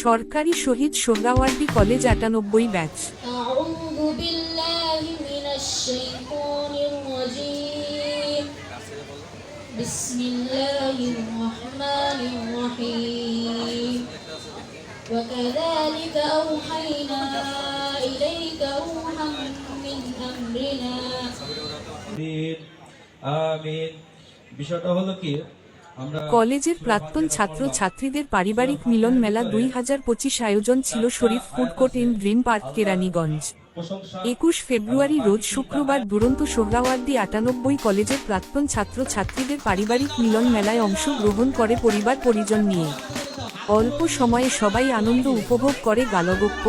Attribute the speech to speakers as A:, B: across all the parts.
A: সরকারি Shaheed Suhrawardy college ৯৮ batch.
B: وكذلك أوحينا إليك روحا من أمرنا
C: আমিন। বিষয়টা হলো কি,
A: কলেজের প্রাক্তন ছাত্র ছাত্রীদের পারিবারিক মিলন মেলা ২০২৫ আয়োজন ছিল Sharif food court in Green Park, Keraniganj. ২১ ফেব্রুয়ারি রোজ শুক্রবার দুরন্ত সোহরাওয়ার্দী ৯৮ কলেজের প্রাক্তন ছাত্র ছাত্রীদের পারিবারিক মিলন মেলায় অংশগ্রহণ করে পরিবার পরিজন নিয়ে। অল্প সময়ে সবাই আনন্দ উপভোগ করে গালগপ্প,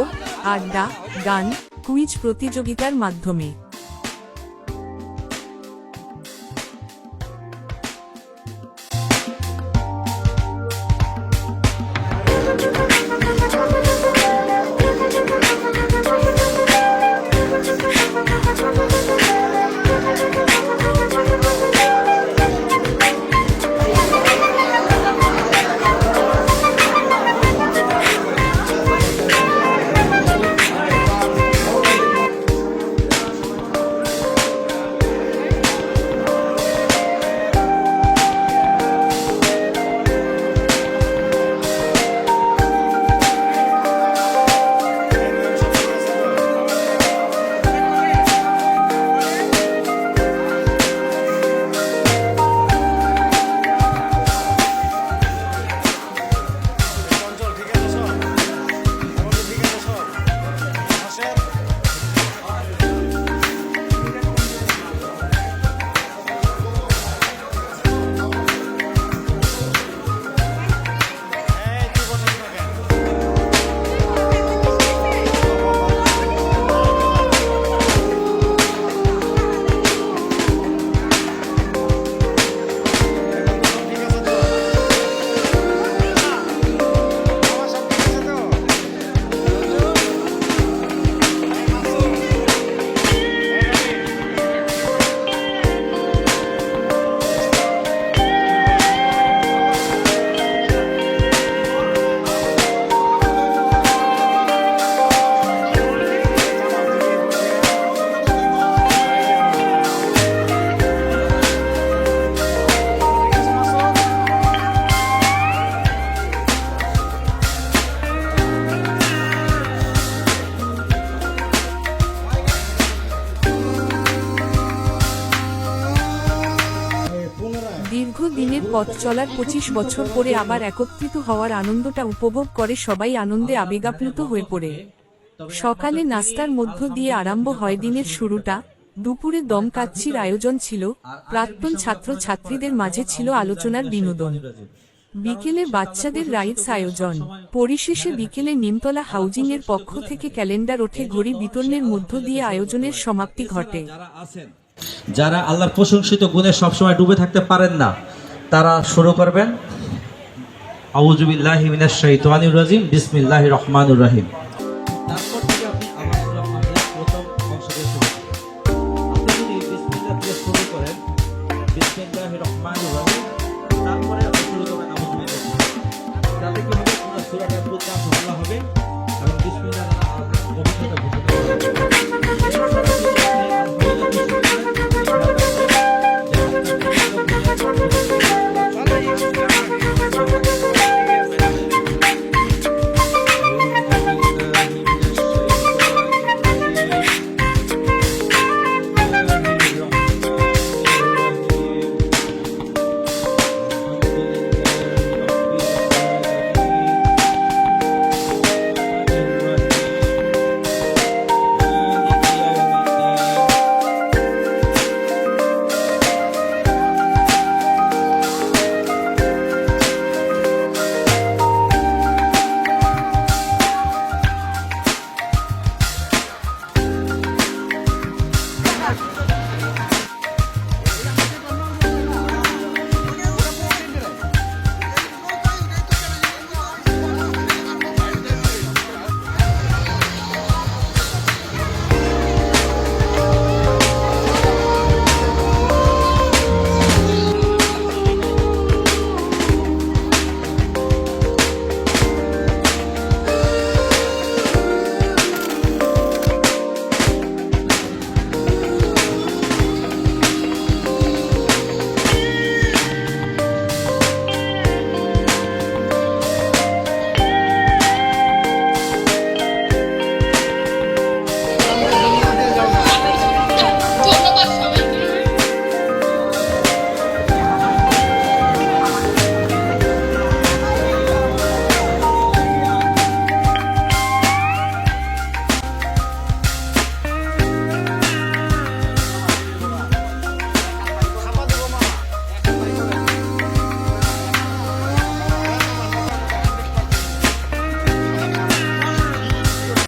A: আড্ডা, গান, কুইজ প্রতিযোগিতার মাধ্যমে। দীর্ঘদিনের পথ চলার ২৫ বছর পরে আবার একত্রিত হওয়ার আনন্দটা উপভোগ করে সবাই আনন্দে আবেগাপ্লুত হয়ে পড়ে। সকালে নাস্তার মধ্য দিয়ে আরম্ভ হয় দিনের শুরুটা। দুপুরে দম কাচ্ছির আয়োজন ছিল, প্রাক্তন ছাত্র ছাত্রীদের মাঝে ছিল আলোচনার বিনোদন। বিকেলে বাচ্চাদের রাইডস আয়োজন। পরিশেষে বিকেলে নিমতলা হাউজিং এর পক্ষ থেকে ক্যালেন্ডার ওঠে ঘড়ি বিতরণের মধ্য দিয়ে আয়োজনের সমাপ্তি ঘটে।
C: যারা আল্লাহর প্রশংসিত গুণে সবসময় ডুবে থাকতে পারেন না, তারা শুরু করবেন আউযু বিল্লাহি মিনাশ শাইতানির রাজিম, বিসমিল্লাহির রহমানির রহিম।